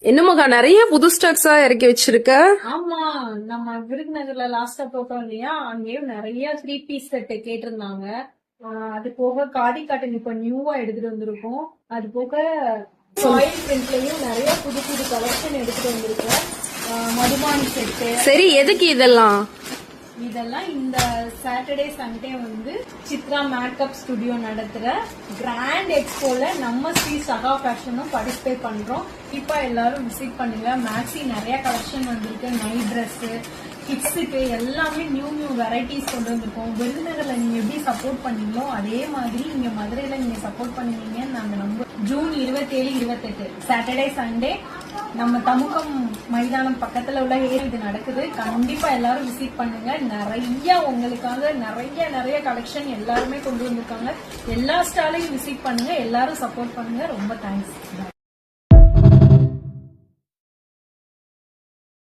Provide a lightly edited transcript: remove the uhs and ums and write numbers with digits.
என்னமாக்கா நிறைய புது ஸ்டாக்ஸா இறக்கி வச்சிருக்க? ஆமா, நம்ம விருதுநகர்ல லாஸ்டா போட்டோம் இல்லையா, அங்கேயும் நிறைய 3 பீஸ் செட் கேட்டிருந்தாங்க. அது போக காதி காட்டன் இப்ப நியூவா எடுத்துட்டு வந்திருக்கோம். அது போக ஆயில் பிரிண்ட்லயும் நிறைய புது புது கலெக்ஷன் எடுத்துட்டு வந்திருக்கோம். மதுபானி செட்டு. சரி, எதுக்கு இதெல்லாம்? இதெல்லாம் இந்த சாட்டர்டே சண்டே வந்து சித்ரா மேக்கப் ஸ்டுடியோ நடத்துற கிராண்ட் எக்ஸ்போல நம்ம ஸ்ரீ சகா ஃபேஷனும் பார்ட்டிசிபேட் பண்றோம். இப்ப எல்லாரும் விசிட் பண்ணுங்க. மேக்ஸி நிறைய கலெக்ஷன் வந்திருக்கு. நைட் ட்ரெஸ், கிட்ஸுக்கு எல்லாமே நியூ வெரைட்டிஸ் கொண்டு வந்திருக்கோம். விருதுநகர்ல நீங்க எப்படி சப்போர்ட் பண்ணீங்களோ அதே மாதிரி இங்க மதுரையில நீங்க சப்போர்ட் பண்ணுவீங்கன்னு நாங்க நம்புறோம். ஜூன் 27, 28 சாட்டர்டே சண்டே நம்ம தமுகம் மைதானம் பக்கத்துல உள்ள ஏரியா இது நடக்குது. கண்டிப்பா எல்லாரும் விசிட் பண்ணுங்க. நிறைய உங்களுக்காக நிறைய கலெக்ஷன் எல்லாருமே கொண்டு வந்திருக்காங்க. எல்லா ஸ்டாலையும் விசிட் பண்ணுங்க. எல்லாரும் சப்போர்ட் பண்ணுங்க. ரொம்ப தேங்க்ஸ்.